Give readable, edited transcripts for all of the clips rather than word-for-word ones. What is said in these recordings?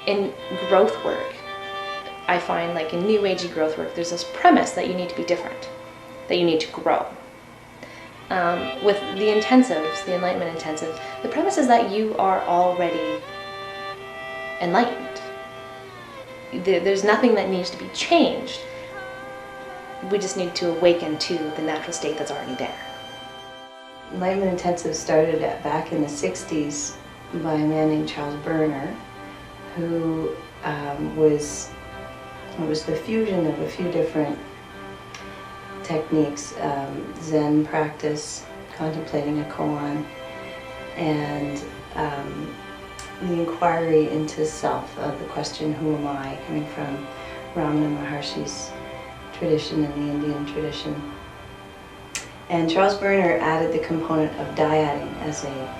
in growth work, I find like in New Agey growth work, there's this premise that you need to be different, that you need to grow. With the intensives, the Enlightenment intensive, the premise is that you are already enlightened. There's nothing that needs to be changed. We just need to awaken to the natural state that's already there. Enlightenment intensive started back in the 60s by a man named Charles Berner, who was the fusion of a few different techniques, Zen practice, contemplating a koan, and the inquiry into self, the question, who am I, coming from Ramana Maharshi's tradition and the Indian tradition. And Charles Berner added the component of dyading as a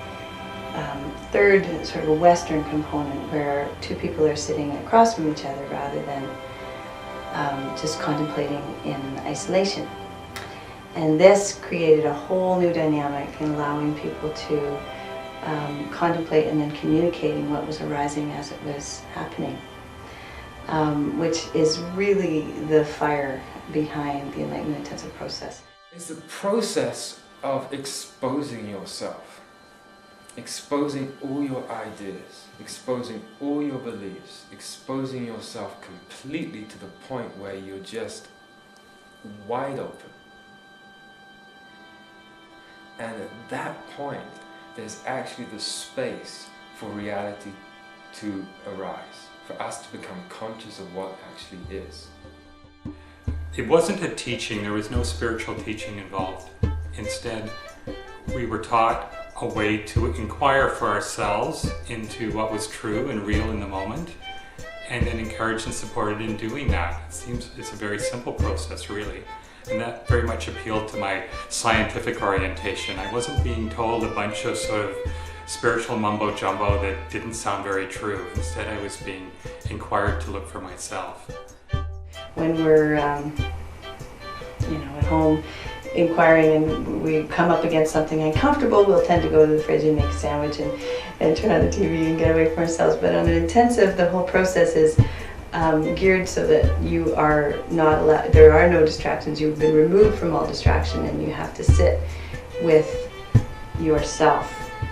third sort of a Western component, where two people are sitting across from each other rather than just contemplating in isolation. And this created a whole new dynamic in allowing people to contemplate and then communicating what was arising as it was happening, which is really the fire behind the Enlightenment intensive process. It's the process of exposing yourself, exposing all your ideas, exposing all your beliefs, exposing yourself completely to the point where you're just wide open. And at that point, there's actually the space for reality to arise, for us to become conscious of what actually is. It wasn't a teaching, there was no spiritual teaching involved. Instead, we were taught a way to inquire for ourselves into what was true and real in the moment, and then encouraged and supported in doing that. It seems it's a very simple process, really. And that very much appealed to my scientific orientation. I wasn't being told a bunch of sort of spiritual mumbo jumbo that didn't sound very true. Instead, I was being inquired to look for myself. When we're at home inquiring and we come up against something uncomfortable, we'll tend to go to the fridge and make a sandwich and turn on the TV and get away from ourselves. But on an intensive, the whole process is geared so that you are not allowed, there are no distractions. You've been removed from all distraction, and you have to sit with yourself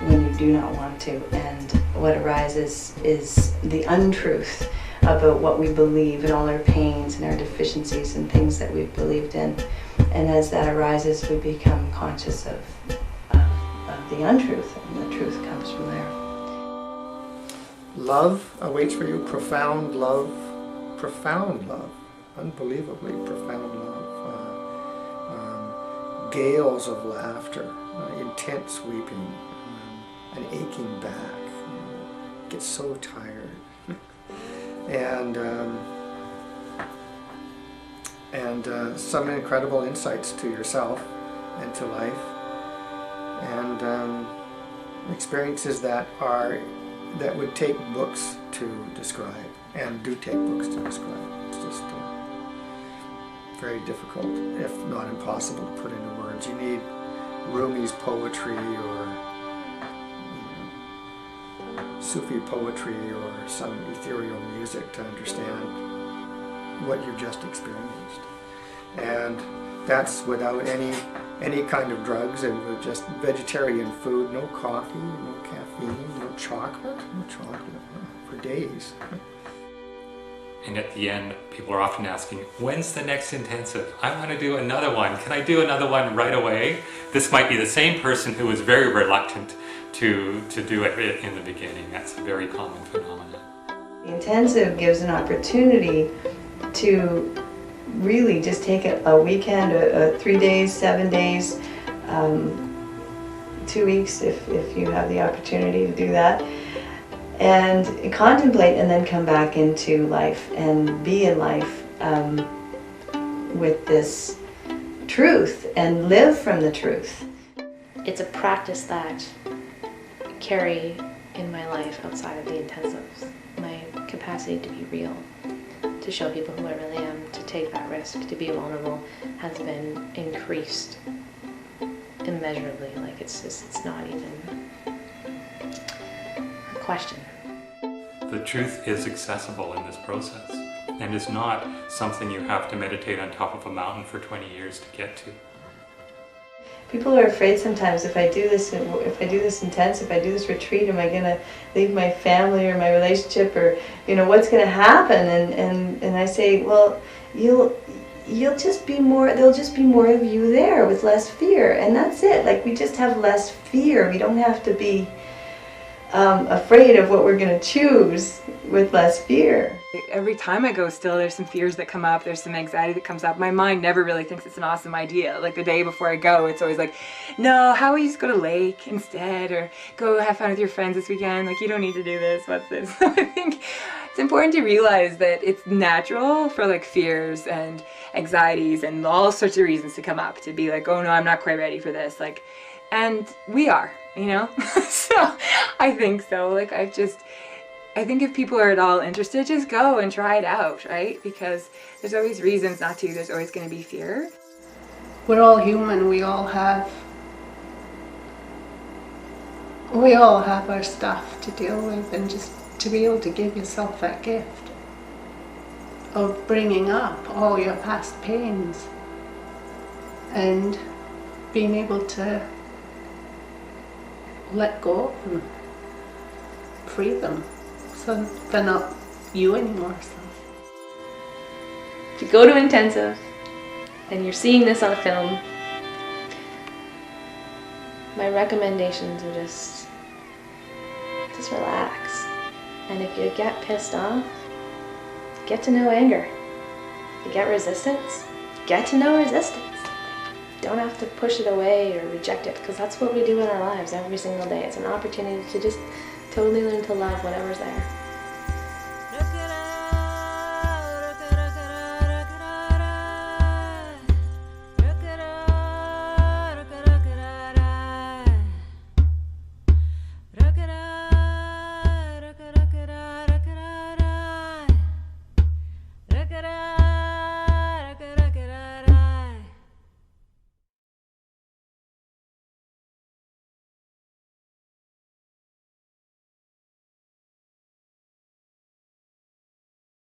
when you do not want to. And what arises is the untruth about what we believe and all our pains and our deficiencies and things that we've believed in. And as that arises, we become conscious of the untruth, and the truth comes from there. Love awaits for you, profound love, unbelievably profound love, gales of laughter, intense weeping, an aching back, get so tired, and some incredible insights to yourself and to life, and experiences that would take books to describe, and do take books to describe. It's just very difficult, if not impossible, to put into words. You need Rumi's poetry, or Sufi poetry, or some ethereal music to understand what you've just experienced. And that's without any kind of drugs, and with just vegetarian food, no coffee, no caffeine, no chocolate for days. And at the end, people are often asking, when's the next intensive? I want to do another one. Can I do another one right away? This might be the same person who was very reluctant to do it in the beginning. That's a very common phenomenon. The intensive gives an opportunity to really just take a weekend, 3 days, 7 days, 2 weeks if you have the opportunity to do that, and contemplate, and then come back into life and be in life with this truth and live from the truth. It's a practice that I carry in my life outside of the intensives. My capacity to be real, to show people who I really am, to take that risk, to be vulnerable, has been increased immeasurably. Like it's not even a question. The truth is accessible in this process and is not something you have to meditate on top of a mountain for 20 years to get to. People are afraid sometimes, if I do this intense, if I do this retreat, am I going to leave my family or my relationship, or what's going to happen? And I say, well, you'll just be more. There'll just be more of you there with less fear, and that's it. Like, we just have less fear. We don't have to be afraid of what we're going to choose with less fear. Every time I go still, there's some fears that come up, there's some anxiety that comes up. My mind never really thinks it's an awesome idea. Like the day before I go, it's always like, no, how about you just go to lake instead, or go have fun with your friends this weekend, like you don't need to do this, what's this? So I think it's important to realize that it's natural for like fears and anxieties and all sorts of reasons to come up, to be like, oh no, I'm not quite ready for this, like, and we are, so I think so. Like, I think if people are at all interested, just go and try it out, right? Because there's always reasons not to. There's always going to be fear. We're all human. We all have our stuff to deal with, and just to be able to give yourself that gift of bringing up all your past pains and being able to let go of them, free them. So they're not you anymore. So. If you go to intensive and you're seeing this on film, my recommendations are just relax. And if you get pissed off, get to know anger. If you get resistance, get to know resistance. You don't have to push it away or reject it, because that's what we do in our lives every single day. It's an opportunity to just totally learn to love whatever's there.